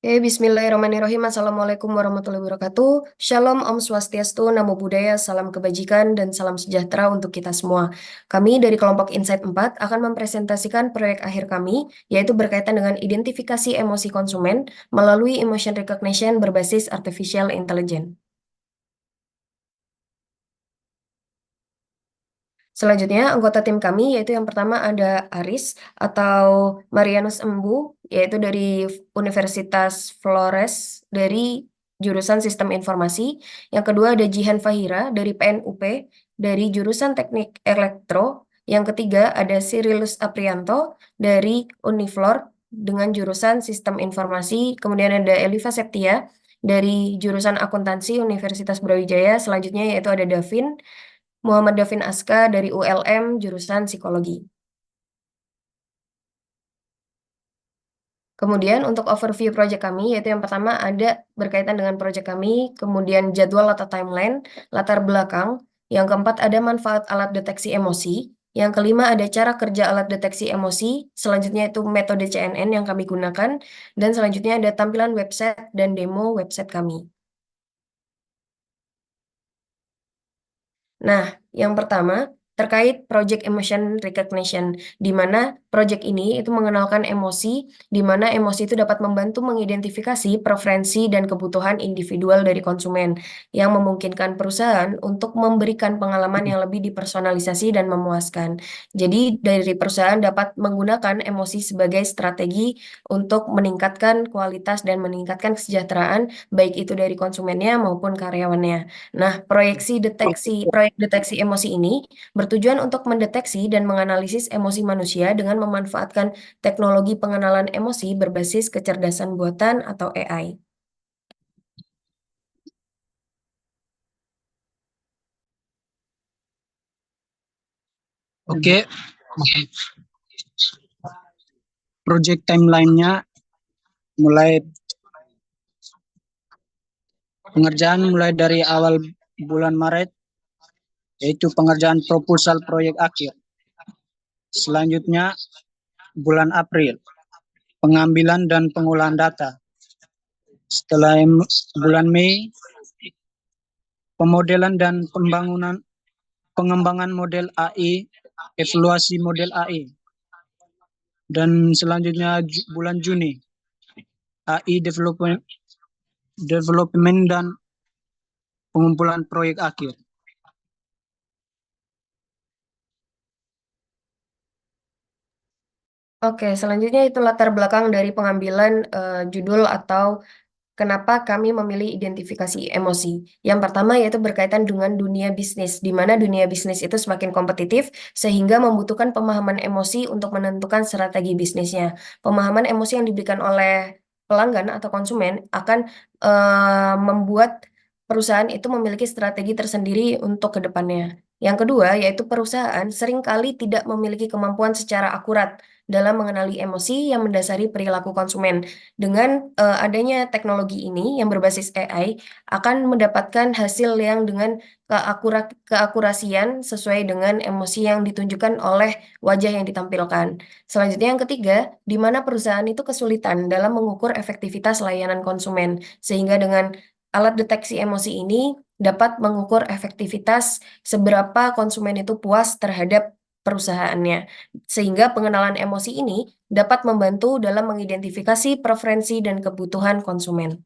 Bismillahirrahmanirrahim. Assalamualaikum warahmatullahi wabarakatuh. Shalom, Om Swastiastu, Namo Buddhaya, salam kebajikan, dan salam sejahtera untuk kita semua. Kami dari kelompok Insight 4 akan mempresentasikan proyek akhir kami, yaitu berkaitan dengan identifikasi emosi konsumen melalui emotion recognition berbasis artificial intelligence. Selanjutnya, anggota tim kami yaitu yang pertama ada Aris atau Marianus Embu, yaitu dari Universitas Flores dari jurusan Sistem Informasi. Yang kedua ada Jihan Fahira dari PNUP dari jurusan Teknik Elektro. Yang ketiga ada Cyrillus Aprianto dari Uniflor dengan jurusan Sistem Informasi. Kemudian ada Eliva Septia dari jurusan Akuntansi Universitas Brawijaya. Selanjutnya yaitu ada Davin Muhammad Davin Aska dari ULM jurusan Psikologi. Kemudian untuk overview proyek kami, yaitu yang pertama ada berkaitan dengan proyek kami, kemudian jadwal atau timeline, latar belakang, yang keempat ada manfaat alat deteksi emosi, yang kelima ada cara kerja alat deteksi emosi, selanjutnya itu metode CNN yang kami gunakan, dan selanjutnya ada tampilan website dan demo website kami. Nah, yang pertama terkait Project Emotion Recognition, di mana project ini itu mengenalkan emosi, di mana emosi itu dapat membantu mengidentifikasi preferensi dan kebutuhan individual dari konsumen, yang memungkinkan perusahaan untuk memberikan pengalaman yang lebih dipersonalisasi dan memuaskan. Jadi, dari perusahaan dapat menggunakan emosi sebagai strategi untuk meningkatkan kualitas dan meningkatkan kesejahteraan, baik itu dari konsumennya maupun karyawannya. Nah, proyek deteksi emosi ini bertujuan untuk mendeteksi dan menganalisis emosi manusia dengan memanfaatkan teknologi pengenalan emosi berbasis kecerdasan buatan atau AI. Oke, project timeline-nya mulai pengerjaan mulai dari awal bulan Maret, yaitu pengerjaan proposal proyek akhir. Selanjutnya bulan April, pengambilan dan pengolahan data. Setelah bulan Mei, pemodelan dan pengembangan model AI, evaluasi model AI. Dan selanjutnya bulan Juni, AI development dan pengumpulan proyek akhir. Oke, selanjutnya itu latar belakang dari pengambilan judul atau kenapa kami memilih identifikasi emosi. Yang pertama yaitu berkaitan dengan dunia bisnis, di mana dunia bisnis itu semakin kompetitif sehingga membutuhkan pemahaman emosi untuk menentukan strategi bisnisnya. Pemahaman emosi yang diberikan oleh pelanggan atau konsumen akan membuat perusahaan itu memiliki strategi tersendiri untuk ke depannya. Yang kedua yaitu perusahaan seringkali tidak memiliki kemampuan secara akurat dalam mengenali emosi yang mendasari perilaku konsumen. Dengan adanya teknologi ini yang berbasis AI akan mendapatkan hasil yang dengan keakurasian sesuai dengan emosi yang ditunjukkan oleh wajah yang ditampilkan. Selanjutnya yang ketiga, di mana perusahaan itu kesulitan dalam mengukur efektivitas layanan konsumen, sehingga dengan alat deteksi emosi ini dapat mengukur efektivitas seberapa konsumen itu puas terhadap perusahaannya. Sehingga pengenalan emosi ini dapat membantu dalam mengidentifikasi preferensi dan kebutuhan konsumen.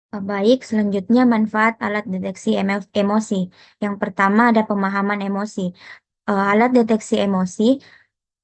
Baik, selanjutnya manfaat alat deteksi emosi. Yang pertama ada pemahaman emosi. Alat deteksi emosi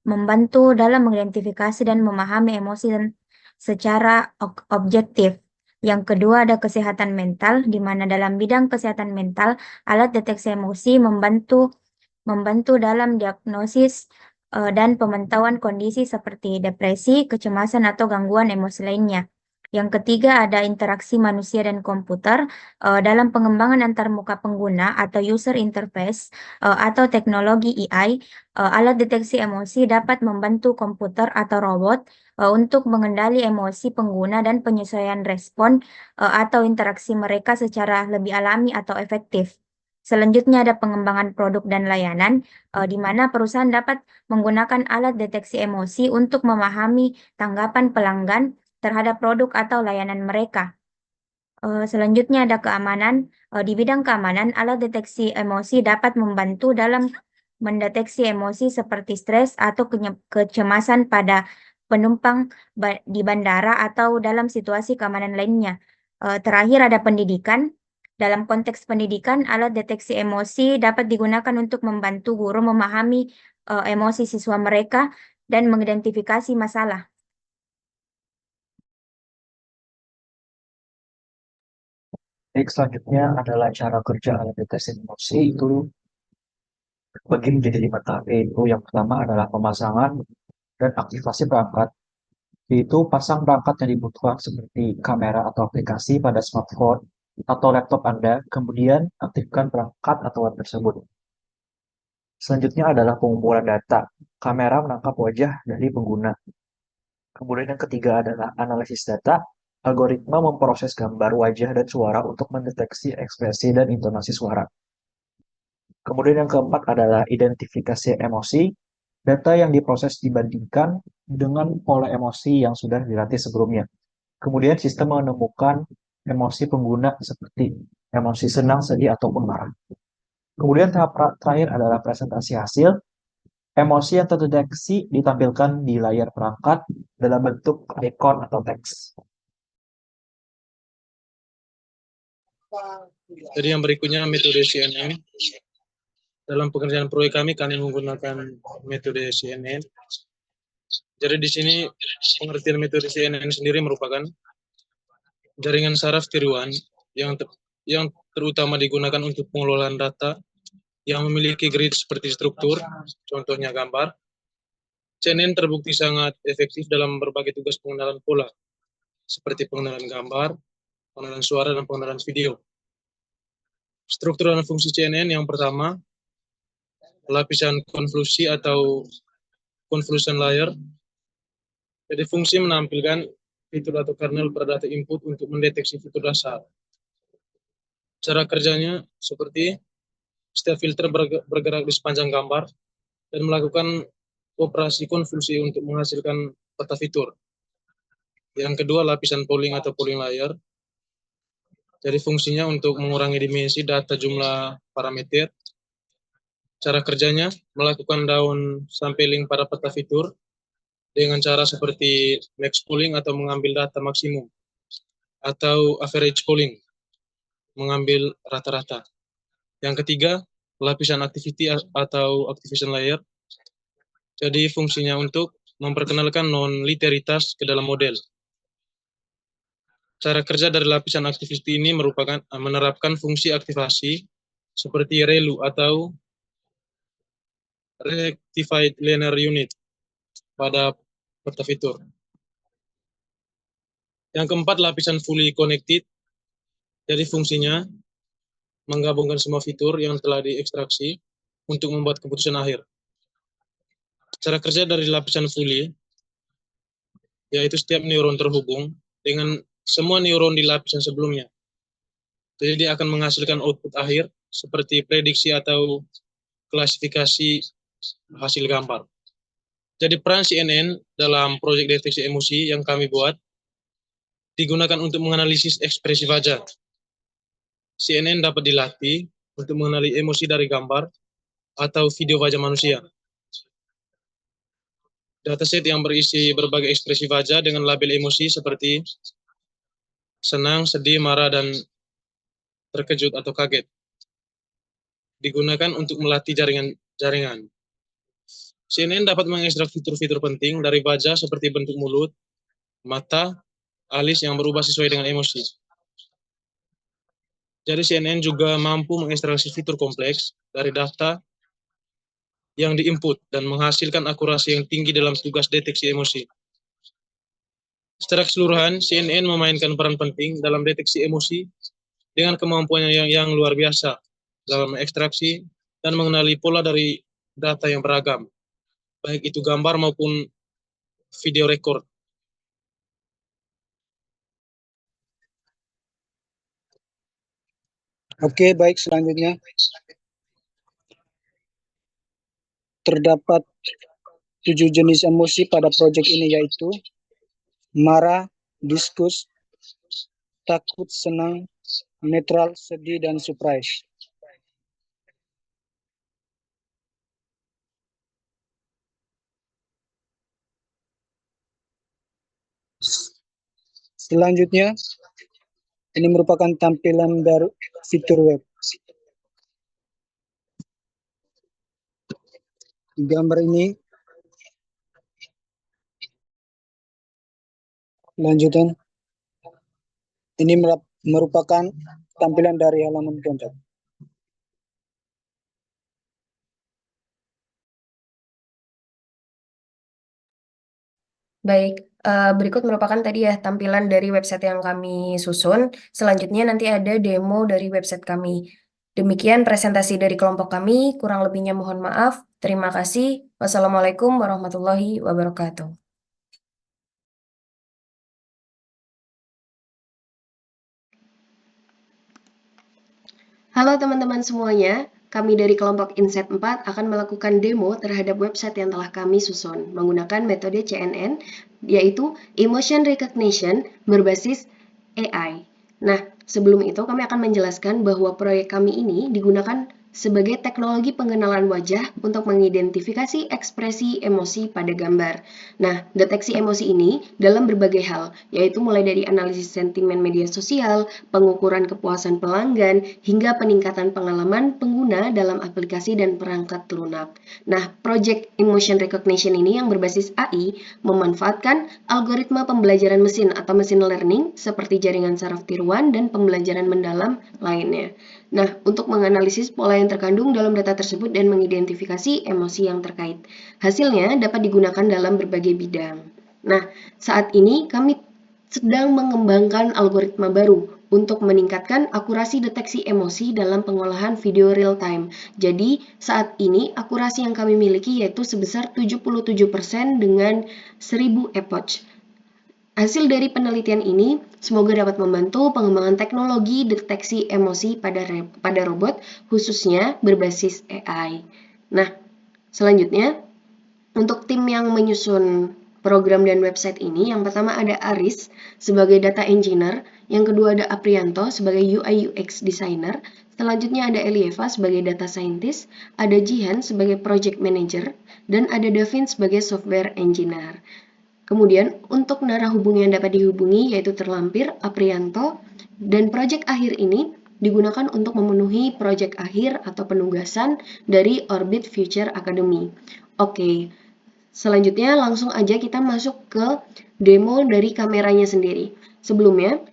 membantu dalam mengidentifikasi dan memahami emosi dan secara objektif. Yang kedua ada kesehatan mental, di mana dalam bidang kesehatan mental, alat deteksi emosi membantu dalam diagnosis dan pemantauan kondisi seperti depresi, kecemasan, atau gangguan emosi lainnya. Yang ketiga ada interaksi manusia dan komputer dalam pengembangan antarmuka pengguna atau user interface atau teknologi AI. Alat deteksi emosi dapat membantu komputer atau robot untuk mengendali emosi pengguna dan penyesuaian respon atau interaksi mereka secara lebih alami atau efektif. Selanjutnya ada pengembangan produk dan layanan, di mana perusahaan dapat menggunakan alat deteksi emosi untuk memahami tanggapan pelanggan terhadap produk atau layanan mereka. Selanjutnya ada keamanan. Di bidang keamanan, alat deteksi emosi dapat membantu dalam mendeteksi emosi seperti stres atau kecemasan pada penumpang di bandara atau dalam situasi keamanan lainnya. Terakhir ada pendidikan. Dalam konteks pendidikan, alat deteksi emosi dapat digunakan untuk membantu guru memahami emosi siswa mereka dan mengidentifikasi masalah. Baik, selanjutnya adalah cara kerja alat deteksi emosi. Itu bagi menjadi 5 tahap, yaitu yang pertama adalah pemasangan dan aktivasi perangkat, yaitu pasang perangkat yang dibutuhkan seperti kamera atau aplikasi pada smartphone atau laptop Anda, kemudian aktifkan perangkat atau web tersebut. Selanjutnya adalah pengumpulan data. Kamera menangkap wajah dari pengguna. Kemudian yang ketiga adalah analisis data. Algoritma memproses gambar wajah dan suara untuk mendeteksi ekspresi dan intonasi suara. Kemudian yang keempat adalah identifikasi emosi. Data yang diproses dibandingkan dengan pola emosi yang sudah dilatih sebelumnya. Kemudian sistem menemukan emosi pengguna seperti emosi senang, sedih, ataupun marah. Kemudian tahap terakhir adalah presentasi hasil. Emosi yang terdeteksi ditampilkan di layar perangkat dalam bentuk ikon atau teks. Jadi yang berikutnya metode CNN. Dalam pekerjaan proyek kami menggunakan metode CNN. Jadi di sini pengertian metode CNN sendiri merupakan jaringan saraf tiruan yang terutama digunakan untuk pengelolaan data yang memiliki grid seperti struktur, contohnya gambar. CNN terbukti sangat efektif dalam berbagai tugas pengenalan pola, seperti pengenalan gambar, pengenalan suara, dan pengenalan video. Struktur dan fungsi CNN yang pertama, lapisan konvolusi atau convolution layer. Jadi fungsi menampilkan fitur atau kernel pada data input untuk mendeteksi fitur dasar. Cara kerjanya seperti setiap filter bergerak di sepanjang gambar dan melakukan operasi konvolusi untuk menghasilkan peta fitur. Yang kedua, lapisan polling atau polling layer. Jadi fungsinya untuk mengurangi dimensi data jumlah parameter. Cara kerjanya melakukan down sampling pada peta fitur dengan cara seperti max pooling atau mengambil data maksimum, atau average pooling, mengambil rata-rata. Yang ketiga, lapisan activity atau activation layer. Jadi fungsinya untuk memperkenalkan non-linearitas ke dalam model. Cara kerja dari lapisan activity ini merupakan menerapkan fungsi aktivasi seperti ReLU atau Rectified Linear Unit pada peta fitur. Yang keempat, lapisan fully connected. Jadi fungsinya menggabungkan semua fitur yang telah diekstraksi untuk membuat keputusan akhir. Cara kerja dari lapisan fully, yaitu setiap neuron terhubung dengan semua neuron di lapisan sebelumnya. Jadi dia akan menghasilkan output akhir seperti prediksi atau klasifikasi hasil gambar. Jadi peran CNN dalam proyek deteksi emosi yang kami buat digunakan untuk menganalisis ekspresi wajah. CNN dapat dilatih untuk mengenali emosi dari gambar atau video wajah manusia. Dataset yang berisi berbagai ekspresi wajah dengan label emosi seperti senang, sedih, marah, dan terkejut atau kaget digunakan untuk melatih jaringan. CNN dapat mengekstrak fitur-fitur penting dari wajah seperti bentuk mulut, mata, alis yang berubah sesuai dengan emosi. Jadi CNN juga mampu mengekstraksi fitur kompleks dari data yang diinput dan menghasilkan akurasi yang tinggi dalam tugas deteksi emosi. Secara keseluruhan, CNN memainkan peran penting dalam deteksi emosi dengan kemampuannya yang luar biasa dalam mengekstraksi dan mengenali pola dari data yang beragam, baik itu gambar maupun video record. Oke, baik, selanjutnya. Terdapat 7 jenis emosi pada proyek ini, yaitu marah, diskus, takut, senang, netral, sedih, dan surprise. Selanjutnya, ini merupakan tampilan dari fitur web. Gambar ini lanjutan. Ini merupakan tampilan dari halaman kontak. Baik, berikut merupakan tadi ya tampilan dari website yang kami susun. Selanjutnya nanti ada demo dari website kami. Demikian presentasi dari kelompok kami, kurang lebihnya mohon maaf. Terima kasih. Wassalamualaikum warahmatullahi wabarakatuh. Halo teman-teman semuanya, kami dari kelompok Insight 4 akan melakukan demo terhadap website yang telah kami susun menggunakan metode CNN, yaitu Emotion Recognition berbasis AI. Nah, sebelum itu kami akan menjelaskan bahwa proyek kami ini digunakan sebagai teknologi pengenalan wajah untuk mengidentifikasi ekspresi emosi pada gambar. Nah, deteksi emosi ini dalam berbagai hal, yaitu mulai dari analisis sentimen media sosial, pengukuran kepuasan pelanggan, hingga peningkatan pengalaman pengguna dalam aplikasi dan perangkat lunak. Nah, Project Emotion Recognition ini yang berbasis AI memanfaatkan algoritma pembelajaran mesin atau machine learning seperti jaringan saraf tiruan dan pembelajaran mendalam lainnya. Nah, untuk menganalisis pola yang terkandung dalam data tersebut dan mengidentifikasi emosi yang terkait. Hasilnya dapat digunakan dalam berbagai bidang. Nah, saat ini kami sedang mengembangkan algoritma baru untuk meningkatkan akurasi deteksi emosi dalam pengolahan video real time. Jadi, saat ini akurasi yang kami miliki yaitu sebesar 77% dengan 1000 epoch. Hasil dari penelitian ini semoga dapat membantu pengembangan teknologi deteksi emosi pada robot, khususnya berbasis AI. Nah, selanjutnya, untuk tim yang menyusun program dan website ini, yang pertama ada Aris sebagai data engineer, yang kedua ada Aprianto sebagai UI UX designer, selanjutnya ada Elieva sebagai data scientist, ada Jihan sebagai project manager, dan ada Davin sebagai software engineer. Kemudian, untuk narah hubungi yang dapat dihubungi yaitu terlampir, Aprianto, dan proyek akhir ini digunakan untuk memenuhi proyek akhir atau penugasan dari Orbit Future Academy. Oke, selanjutnya langsung aja kita masuk ke demo dari kameranya sendiri. Sebelumnya,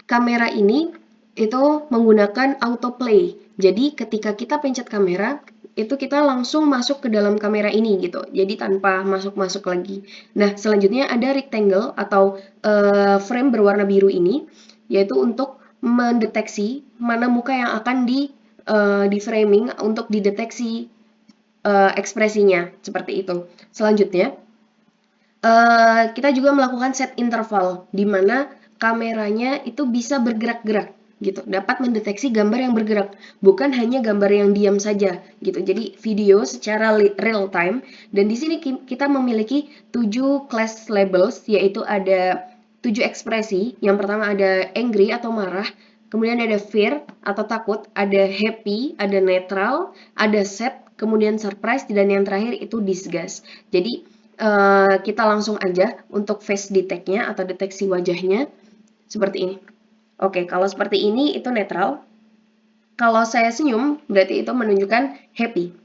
kamera ini itu menggunakan autoplay. Jadi ketika kita pencet kamera, itu kita langsung masuk ke dalam kamera ini gitu. Jadi tanpa masuk-masuk lagi. Nah, selanjutnya ada rectangle atau frame berwarna biru ini, yaitu untuk mendeteksi mana muka yang akan di framing untuk dideteksi ekspresinya seperti itu. Selanjutnya, kita juga melakukan set interval di mana kameranya itu bisa bergerak-gerak gitu, dapat mendeteksi gambar yang bergerak, bukan hanya gambar yang diam saja gitu. Jadi video secara real time, dan di sini kita memiliki 7 class labels, yaitu ada 7 ekspresi. Yang pertama ada angry atau marah, kemudian ada fear atau takut, ada happy, ada neutral, ada sad, kemudian surprise, dan yang terakhir itu disgust. Jadi kita langsung aja untuk face detect-nya atau deteksi wajahnya seperti ini. Oke, kalau seperti ini itu netral. Kalau saya senyum, berarti itu menunjukkan happy.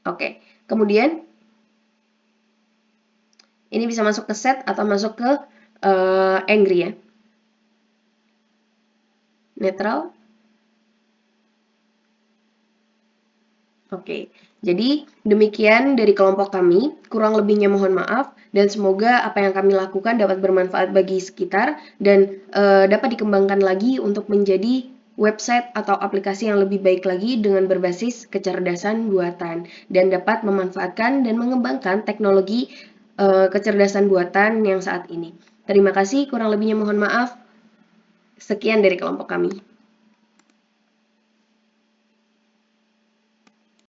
Oke, kemudian ini bisa masuk ke sad atau masuk ke angry ya. Netral. Oke, jadi demikian dari kelompok kami. Kurang lebihnya mohon maaf, dan semoga apa yang kami lakukan dapat bermanfaat bagi sekitar dan dapat dikembangkan lagi untuk menjadi website atau aplikasi yang lebih baik lagi dengan berbasis kecerdasan buatan dan dapat memanfaatkan dan mengembangkan teknologi kecerdasan buatan yang saat ini. Terima kasih, kurang lebihnya mohon maaf. Sekian dari kelompok kami.